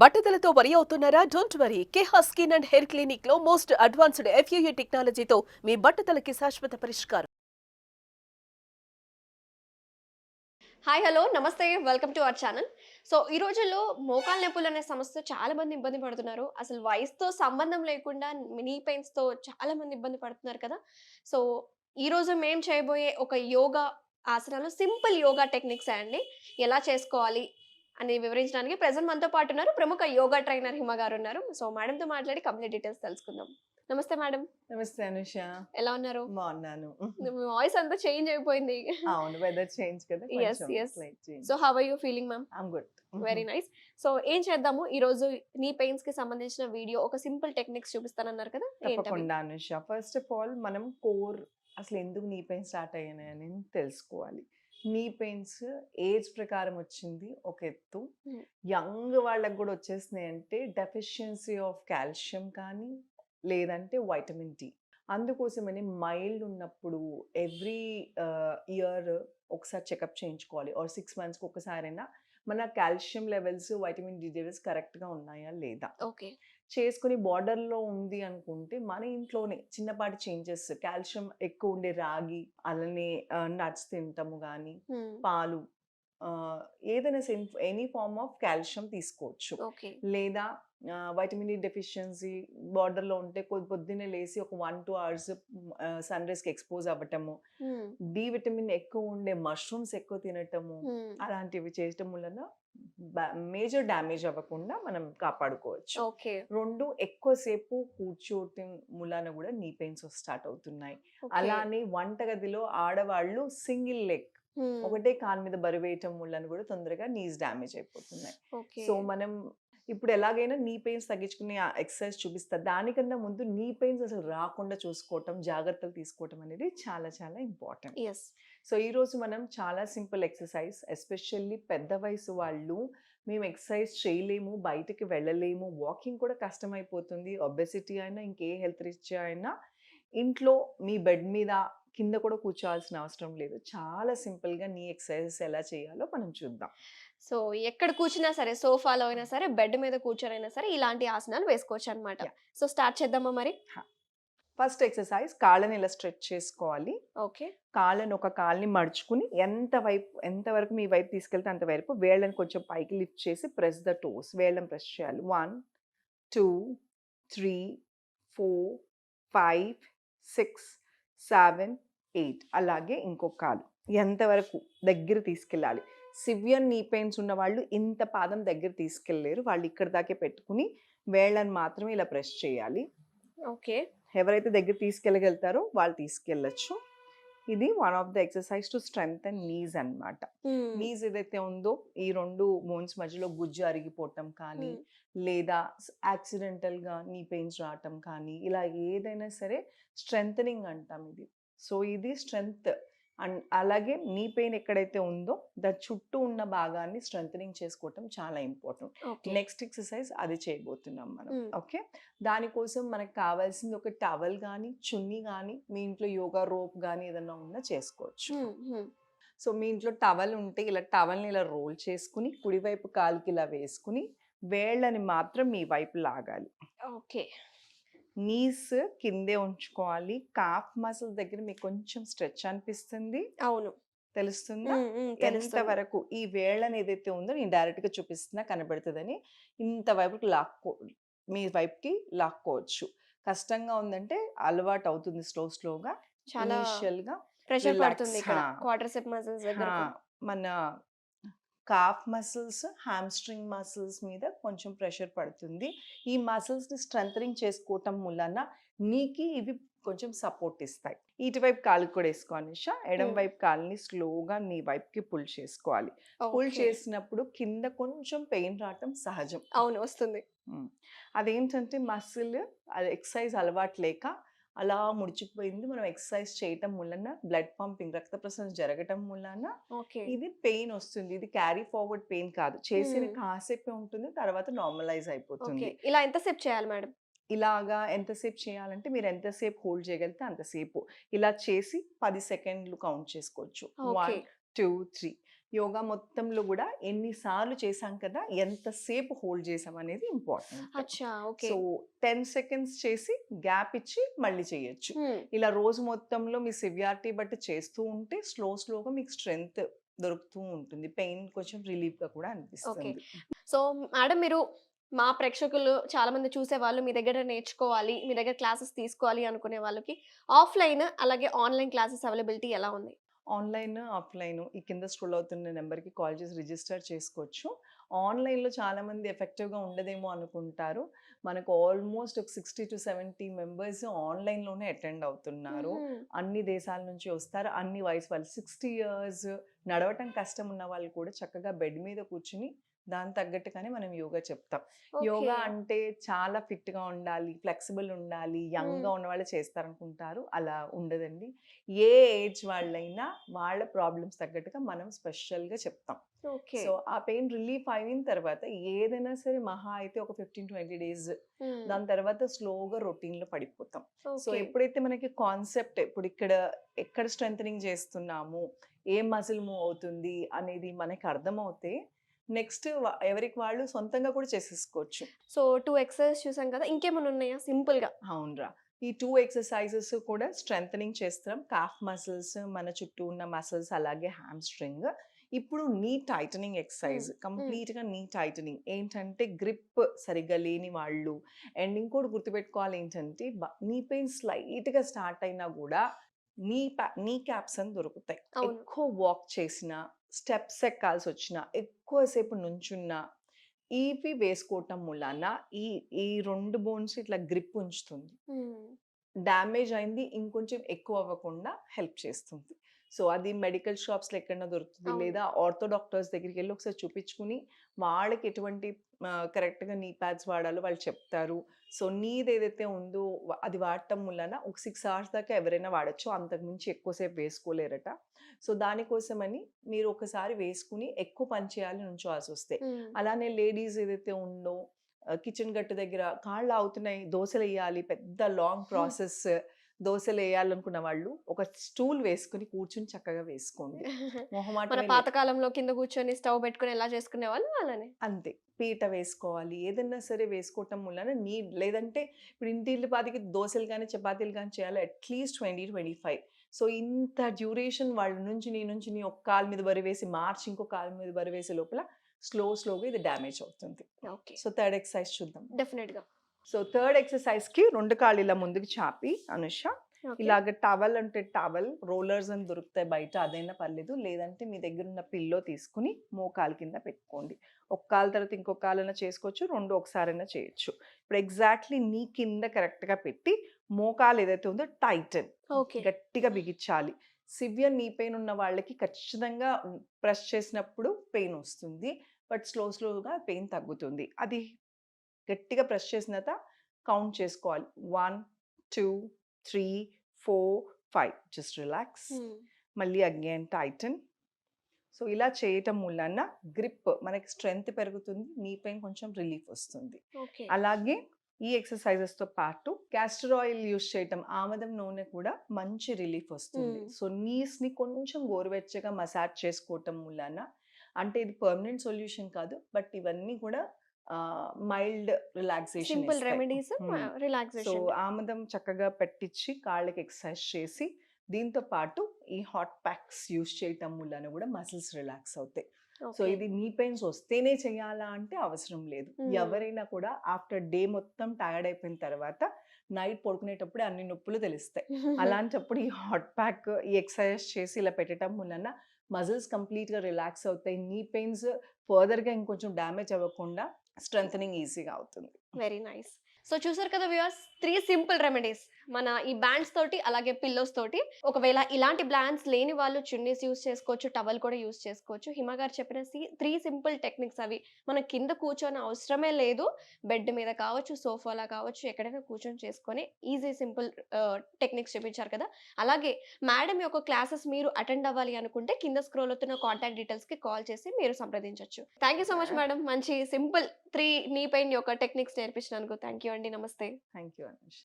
బట్టతలతో వరి అవుతున్నారా? Don't worry. Keha skin and hair clinic లో మోస్ట్ అడ్వాన్స్డ్ FUE టెక్నాలజీతో మీ బట్టతలకి శాశ్వత పరిష్కారం. హాయ్ హలో నమస్తే welcome to our channel. So ఈ రోజుల్లో మోకాళ్ళ నొప్పులు అనే సమస్య చాలా మంది ఇబ్బంది పడుతున్నారు. అసలు వయసుతో సంబంధం లేకుండా నీ పెయిన్స్‌తో చాలా మంది ఇబ్బంది పడుతున్నారు కదా! సో ఈ రోజు మేము చేయబోయే ఒక యోగా ఆసనాలు సింపుల్ యోగా టెక్నిక్సే అండి. ఎలా చేసుకోవాలి అని వివరించడానికి ప్రెజెంట్ మనతో పాటు ఉన్నారు ప్రముఖ యోగా ట్రైనర్ హిమ గారు ఉన్నారు. సో మేడంతో మాట్లాడి కంప్లీట్ డీటెయిల్స్ తెలుసుకుందాం. నమస్తే మేడం. నమస్తే అనుష. ఎలా ఉన్నారు? బాగున్నాను. మీ వాయిస్ అంతా చేంజ్ అయిపోయింది. అవును, వెదర్ చేంజ్ కదా, యెస్. కొంచెం yes. Light change. So how are you feeling ma'am? I'm good. Very nice. So ఏం చేద్దాము ఈరోజు నీ పెయిన్స్ కి సంబంధించిన వీడియో ఒక సింపుల్ టెక్నిక్స్ చూపిస్తానన్నారు కదా, ఏంటవి? తప్పకుండా అనుష. ఫస్ట్ ఆఫ్ ఆల్ మనం కోర్ అసలు ఎందుకు నీ పెయిన్ స్టార్ట్ అయ్యాయని తెలుసుకోవాలి. నీ పెయిన్స్ ఏజ్ ప్రకారం వచ్చింది ఒక ఎత్తు, Hmm. యంగ్ వాళ్ళకి కూడా వచ్చేసినాయి అంటే డెఫిషియన్సీ ఆఫ్ కాల్షియం కానీ లేదంటే వైటమిన్ డి. అందుకోసమని మైల్డ్ ఉన్నప్పుడు ఎవ్రీ ఇయర్ ఒకసారి చెకప్ చేయించుకోవాలి, ఆర్ 6 monthsకి ఒకసారైనా మన calcium levels vitamin D levels కరెక్ట్గా ఉన్నాయా లేదా ఓకే. చేసుకుని బార్డర్లో ఉంది అనుకుంటే మన ఇంట్లోనే చిన్నపాటి చేంజెస్, కాల్షియం ఎక్కువ ఉండే రాగి, అలానే నట్స్ తింటాము కానీ పాలు, ఏదైనా ఎనీ ఫార్మ్ ఆఫ్ కాల్షియం తీసుకోవచ్చు. ఓకే. లేదా వైటమిన్ డి డెఫిషియన్సీ బార్డర్లో ఉంటే పొద్దున్నే లేసి ఒక 1-2 hours సన్ రైజ్కి ఎక్స్పోజ్ అవ్వటము, డి విటమిన్ ఎక్కువ ఉండే మష్రూమ్స్ ఎక్కువ తినటము, అలాంటివి చేయటం వలన మేజర్ డ్యామేజ్ అవ్వకుండా మనం కాపాడుకోవచ్చు. ఓకే. రెండు, ఎక్కువసేపు కూర్చోటం మూలాన కూడా నీ పెయిన్స్ స్టార్ట్ అవుతున్నాయి. అలానే వంటగదిలో ఆడవాళ్ళు సింగిల్ లెగ్, ఒకటే కాలు మీద బరువేయటం వలన కూడా తొందరగా నీస్ డ్యామేజ్ అయిపోతున్నాయి. సో మనం ఇప్పుడు ఎలాగైనా నీ పెయిన్స్ తగ్గించుకునే ఎక్సర్సైజ్ చూపిస్తా. దానికన్నా ముందు నీ పెయిన్స్ అసలు రాకుండా చూసుకోవటం, జాగ్రత్తలు తీసుకోవటం అనేది చాలా చాలా ఇంపార్టెంట్. ఎస్. సో ఈరోజు మనం చాలా సింపుల్ ఎక్సర్సైజ్, ఎస్పెషల్లీ పెద్ద వయసు వాళ్ళు, మేము ఎక్సర్సైజ్ చేయలేము, బయటకి వెళ్ళలేము, వాకింగ్ కూడా కష్టమైపోతుంది, ఒబెసిటీ అయినా ఇంకే హెల్త్ రీత్యా అయినా ఇంట్లో మీ బెడ్ మీద కింద కూడా కూర్చోవాల్సిన అవసరం లేదు. చాలా సింపుల్గా నీ ఎక్సర్సైజెస్ ఎలా చేయాలో మనం చూద్దాం. సో ఎక్కడ కూర్చున్నా సరే, సోఫాలో అయినా సరే, బెడ్ మీద కూర్చొనైనా సరే ఇలాంటి ఆసనాలు వేసుకోవచ్చు అనమాట. Yeah. సో స్టార్ట్ చేద్దామా మరి? ఫస్ట్ ఎక్సర్సైజ్, కాళ్ళని ఇలా స్ట్రెచ్ చేసుకోవాలి. ఓకే. ఒక కాల్ని మడుచుకుని ఎంతవరకు మీ వైపు తీసుకెళ్తే అంతవరకు వేళ్ళని కొంచెం పైకి లిఫ్ట్ చేసి ప్రెస్ ద టోస్, వేళ్ళని ప్రెస్ చేయాలి. 1 2 3 4 5 6 7 8. అలాగే ఇంకొక కాలు ఎంతవరకు దగ్గర తీసుకెళ్ళాలి. సివియర్ నీ పెయిన్స్ ఉన్న వాళ్ళు ఇంత పాదం దగ్గర తీసుకెళ్ళలేరు, వాళ్ళు ఇక్కడ దాకే పెట్టుకుని వేళ్ళని మాత్రమే ఇలా ప్రెస్ చేయాలి. ఓకే. ఎవరైతే దగ్గర తీసుకెళ్ళగలుగుతారో వాళ్ళు తీసుకెళ్ళచ్చు. ఇది one of the exercise to strengthen knees అన్నమాట. నీస్ ఏదైతే ఉందో ఈ రెండు బోన్స్ మధ్యలో గుజ్జు అరిగిపోవటం కానీ, లేదా యాక్సిడెంటల్గా నీ పెయిన్స్ రావటం కానీ, ఇలా ఏదైనా సరే స్ట్రెంథనింగ్ అంటాం ఇది. సో ఇది స్ట్రెంగ్త్. అండ్ అలాగే నీ పెయిన్ ఎక్కడైతే ఉందో దాని చుట్టూ ఉన్న భాగాన్ని స్ట్రెంథనింగ్ చేసుకోవటం చాలా ఇంపార్టెంట్. నెక్స్ట్ ఎక్సర్సైజ్ అది చేయబోతున్నాం మనం. ఓకే, దానికోసం మనకు కావాల్సింది ఒక టవల్ కానీ, చున్నీ కానీ, మీ ఇంట్లో యోగా రోప్ కానీ ఏదైనా ఉన్నా చేసుకోవచ్చు. సో మీ ఇంట్లో టవల్ ఉంటే ఇలా టవల్ని ఇలా రోల్ చేసుకుని కుడివైపు కాలుకి ఇలా వేసుకుని వేళ్ళని మాత్రం మీ వైపు లాగాలి. ఓకే. నీస్ కిందే ఉంచుకోవాలి. కాఫ్ మసిల్ దగ్గర మీకు కొంచెం స్ట్రెచ్ అనిపిస్తుంది, అవును, తెలుస్తుందా? ఎంతవరకు ఈ వేళ్ళని ఏదైతే ఉందో నేను డైరెక్ట్గా చూపిస్తున్నా కనబడుతుందని, ఇంతవరకు మీ వైపుకి లాక్కోవచ్చు. కష్టంగా ఉందంటే అలవాటు అవుతుంది స్లోగా. చాలా ఇనిషియల్గా ప్రెషర్ పడుతుంది ఇక్కడ క్వాడ్రిసెప్ మజిల్స్ దగ్గర. మన కాఫ్ మసిల్స్, హ్యామ్స్ట్రింగ్ మసిల్స్ మీద కొంచెం ప్రెషర్ పడుతుంది. ఈ మసిల్స్ని స్ట్రెంథనింగ్ చేసుకోవటం వలన నీకి ఇవి కొంచెం సపోర్ట్ ఇస్తాయి. ఇటువైపు కాలు కూడా వేసుకోవాలి నిషా. ఎడం వైపు కాలుని స్లోగా నీ వైపుకి పుల్ చేసుకోవాలి. పుల్ చేసినప్పుడు కింద కొంచెం పెయిన్ రావటం సహజం. అవును, వస్తుంది. అదేంటంటే మసిల్ ఎక్సర్సైజ్ అలవాటు లేక అలా ముడిచిపోయింది. మనం ఎక్సర్సైజ్ చేయటం వలన బ్లడ్ పంపింగ్, రక్త ప్రసరణ జరగటం వలన ఇది పెయిన్ వస్తుంది. ఇది క్యారీ ఫార్వర్డ్ పెయిన్ కాదు, చేసిన కాసేపే ఉంటుంది, తర్వాత నార్మలైజ్ అయిపోతుంది. ఇలా ఎంతసేపు చేయాలి మేడం? ఇలాగా ఎంతసేపు చేయాలంటే మీరు ఎంతసేపు హోల్డ్ చేయగలిగితే అంతసేపు ఇలా చేసి 10 సెకండ్లు కౌంట్ చేసుకోవచ్చు. 1 2 3. యోగా మొత్తంలో కూడా ఎన్నిసార్లు చేసాం కదా, ఎంతసేపు హోల్డ్ చేసాం అనేది ఇంపార్టెంట్. అచ్చా, ఓకే. సో 10 సెకండ్స్ చేసి గ్యాప్ ఇచ్చి మళ్ళీ చేయొచ్చు. ఇలా రోజు మొత్తంలో మీ సివియారిటీ బట్టి చేస్తూ ఉంటే స్లోగా మీకు స్ట్రెంగ్త్ దొరుకుతూ ఉంటుంది. పెయిన్ కొంచెం రిలీఫ్గా కూడా అనిపిస్తుంది. సో మేడం, మీరు మా ప్రేక్షకులు చాలా మంది చూసేవాళ్ళు మీ దగ్గర నేర్చుకోవాలి, మీ దగ్గర క్లాసెస్ తీసుకోవాలి అనుకునే వాళ్ళకి ఆఫ్లైన్ అలాగే ఆన్లైన్ క్లాసెస్ అవైలబిలిటీ ఎలా ఉంది? ఆన్లైన్, ఆఫ్లైన్ ఈ కింద స్క్రోల్ అవుతున్న నెంబర్కి కాల్ చేసి రిజిస్టర్ చేసుకోవచ్చు. ఆన్లైన్లో చాలామంది ఎఫెక్టివ్గా ఉండదేమో అనుకుంటారు. మనకు ఆల్మోస్ట్ ఒక 60-70 మెంబర్స్ ఆన్లైన్లోనే అటెండ్ అవుతున్నారు. అన్ని దేశాల నుంచి వస్తారు, అన్ని వయసు వాళ్ళు. 60 ఇయర్స్ నడవటం కష్టం ఉన్న వాళ్ళు కూడా చక్కగా బెడ్ మీద కూర్చుని దాని తగ్గట్టుగానే మనం యోగా చెప్తాం. యోగా అంటే చాలా ఫిట్గా ఉండాలి, ఫ్లెక్సిబుల్ ఉండాలి, యంగ్గా ఉన్న వాళ్ళు చేస్తారనుకుంటారు. అలా ఉండదండి. ఏ ఏజ్ వాళ్ళైనా వాళ్ళ ప్రాబ్లమ్స్ తగ్గట్టుగా మనం స్పెషల్గా చెప్తాం. సో ఆ పెయిన్ రిలీఫ్ అయిన తర్వాత ఏదైనా సరే మహా అయితే ఒక 15-20 డేస్, దాని తర్వాత స్లోగా రొటీన్లో పడిపోతాం. సో ఎప్పుడైతే మనకి కాన్సెప్ట్ ఇప్పుడు ఎక్కడ స్ట్రెంథనింగ్ చేస్తున్నాము, ఏ మజిల్ మూవ్ అవుతుంది అనేది మనకి అర్థమవుతే నెక్స్ట్ ఎవరికి వాళ్ళు సొంతంగా కూడా చేసేసుకోవచ్చు. సో 2 ఎక్సర్సైజ్ చూసాం కదా, ఇంకేమైనా ఉన్నాయా సింపుల్గా? అవునరా, ఈ 2 ఎక్సర్సైజెస్ కూడా స్ట్రెంథనింగ్ చేస్తాం. కాఫ్ మసిల్స్, మన చుట్టూ ఉన్న మసిల్స్, అలాగే హ్యామ్స్ట్రింగ్. ఇప్పుడు నీ టైటనింగ్ ఎక్సర్సైజ్, కంప్లీట్గా నీ టైటనింగ్. ఏంటంటే గ్రిప్ సరిగ్గా లేని వాళ్ళు, అండ్ ఇంకోటి గుర్తుపెట్టుకోవాలి ఏంటంటే నీ పెయిన్ స్లైట్గా స్టార్ట్ అయినా కూడా నీ క్యాప్స్ అని దొరుకుతాయి. ఎక్కువ వాక్ చేసినా, స్టెప్స్ ఎక్కాల్సి వచ్చినా, ఎక్కువసేపు నుంచున్నా ఇవి వేసుకోవటం మూలాన ఈ 2 బోన్స్ ఇట్లా గ్రిప్ ఉంచుతుంది. డ్యామేజ్ అయింది ఇంకొంచెం ఎక్కువ అవ్వకుండా హెల్ప్ చేస్తుంది. సో అది మెడికల్ షాప్స్లో ఎక్కడైనా దొరుకుతుంది, లేదా ఆర్థో డాక్టర్స్ దగ్గరికి వెళ్ళి ఒకసారి చూపించుకుని వాళ్ళకి ఎటువంటి కరెక్ట్గా నీ ప్యాడ్స్ వాడాలో వాళ్ళు చెప్తారు. సో నీది ఏదైతే ఉందో అది వాడటం వలన ఒక 6 hours దాకా ఎవరైనా వాడచ్చు, అంతకుమించి ఎక్కువసేపు వేసుకోలేరట. సో దానికోసమని మీరు ఒకసారి వేసుకుని ఎక్కువ పని చేయాలి నుంచోవాల్సి వస్తే. అలానే లేడీస్ ఏదైతే ఉందో కిచెన్ గట్టు దగ్గర కాళ్ళు అవుతున్నాయి, దోశలు వేయాలి, పెద్ద లాంగ్ ప్రాసెస్, దోశలు వేయాలనుకున్న వాళ్ళు ఒక స్టూల్ వేసుకుని కూర్చుని చక్కగా వేసుకోండి. మన పాతకాలంలో కింద కూర్చొని స్టవ్ పెట్టుకుని ఎలా చేసుకునే వాళ్ళు అలానే అంతే. పీట వేసుకోవాలి, ఏదన్నా సరే వేసుకోవటం వలన లేదంటే ఇప్పుడు ఇంటిల్లి పాదికి దోశలు కానీ చపాతీలు కానీ చేయాలి అట్లీస్ట్ 20-25. సో ఇంత డ్యూరేషన్ వాళ్ళ నుంచి నీ ఒక కాలు మీద బరివేసి మార్చి ఇంకో కాలు మీద బరివేసే లోపల స్లోగా ఇది డ్యామేజ్ అవుతుంది. సో థర్డ్ ఎక్సర్సైజ్ చూద్దాం. డెఫినెట్గా. సో థర్డ్ ఎక్సర్సైజ్కి 2 కాళ్ళు ఇలా ముందుకు చాపి అనుష, ఇలాగ టవల్ అంటే టవల్ రోలర్స్ అని దొరుకుతాయి బయట, అదైనా పర్లేదు, లేదంటే మీ దగ్గర ఉన్న పిల్లో తీసుకుని మోకాలు కింద పెట్టుకోండి. ఒక కాలు తర్వాత ఇంకొక కాలైనా చేసుకోవచ్చు, 2 ఒకసారైనా చేయొచ్చు. ఇప్పుడు ఎగ్జాక్ట్లీ నీ కింద కరెక్ట్గా పెట్టి మోకాలు ఏదైతే ఉందో టైటన్ గట్టిగా బిగించాలి. సివియర్ నీ పెయిన్ ఉన్న వాళ్ళకి ఖచ్చితంగా ప్రెస్ చేసినప్పుడు పెయిన్ వస్తుంది, బట్ స్లోగా పెయిన్ తగ్గుతుంది. అది గట్టిగా ప్రెస్ చేసిన తర్వాత కౌంట్ చేసుకోవాలి. 1, 2, 3, 4, 5. Just relax. మళ్ళీ అగైన్ టైటన్. సో ఇలా చేయటం వలన గ్రిప్ మనకి స్ట్రెంగ్త్ పెరుగుతుంది, నీ పెయిన్ కొంచెం రిలీఫ్ వస్తుంది. అలాగే ఈ ఎక్సర్సైజెస్తో పాటు క్యాస్టర్ ఆయిల్ యూస్ చేయటం, ఆమదం నూనె కూడా మంచి రిలీఫ్ వస్తుంది. సో నీస్ని కొంచెం గోరువెచ్చగా మసాజ్ చేసుకోవటం వలన, అంటే ఇది పర్మనెంట్ సొల్యూషన్ కాదు, బట్ ఇవన్నీ కూడా mild relaxation, simple remedies, relaxation. So ఆమదం చక్కగా పెట్టించి కాళ్ళకి ఎక్సర్సైజ్ చేసి, దీంతో పాటు ఈ హాట్ ప్యాక్స్ యూస్ చేయటం వలన కూడా మసిల్స్ రిలాక్స్ అవుతాయి. సో ఇది నీ పెయిన్స్ వస్తేనే చేయాలా అంటే అవసరం లేదు. ఎవరైనా కూడా ఆఫ్టర్ డే మొత్తం టైర్డ్ అయిపోయిన తర్వాత నైట్ పడుకునేటప్పుడే అన్ని నొప్పులు తెలుస్తాయి. అలాంటప్పుడు ఈ హాట్ ప్యాక్, ఈ ఎక్సర్సైజ్ చేసి ఇలా పెట్టడం వలన మజిల్స్ కంప్లీట్గా రిలాక్స్ అవుతాయి. నీ పెయిన్స్ ఫర్దర్గా ఇంకొంచెం డ్యామేజ్ అవ్వకుండా స్ట్రెంథనింగ్ ఈజీగా అవుతుంది. Very nice. సో చూసారు కదా వ్యూయర్స్, 3 సింపుల్ రెమెడీస్ మన ఈ బ్యాండ్స్ తోటి అలాగే పిల్లోస్ తోటి. ఒకవేళ ఇలాంటి బ్లాండ్స్ లేని వాళ్ళు చున్నీస్ యూస్ చేసుకోవచ్చు, టవల్ కూడా యూస్ చేసుకోవచ్చు. హిమ గారు చెప్పిన 3 సింపుల్ టెక్నిక్స్ అవి. మనం కింద కూర్చొని అవసరమే లేదు, బెడ్ మీద కావచ్చు, సోఫాలా కావచ్చు, ఎక్కడైనా కూర్చొని చేసుకొని ఈజీ సింపుల్ టెక్నిక్స్ చూపించారు కదా. అలాగే మేడం యొక్క క్లాసెస్ మీరు అటెండ్ అవ్వాలి అనుకుంటే కింద స్క్రోల్ అవుతున్న కాంటాక్ట్ డీటెయిల్స్ కి కాల్ చేసి మీరు సంప్రదించవచ్చు. Thank you so much madam, మంచి సింపుల్ 3 నీ పెయిన్ యొక్క టెక్నిక్స్ నేర్పించినందుకు. థ్యాంక్ యూ అండి, నమస్తే. Thank you Anush.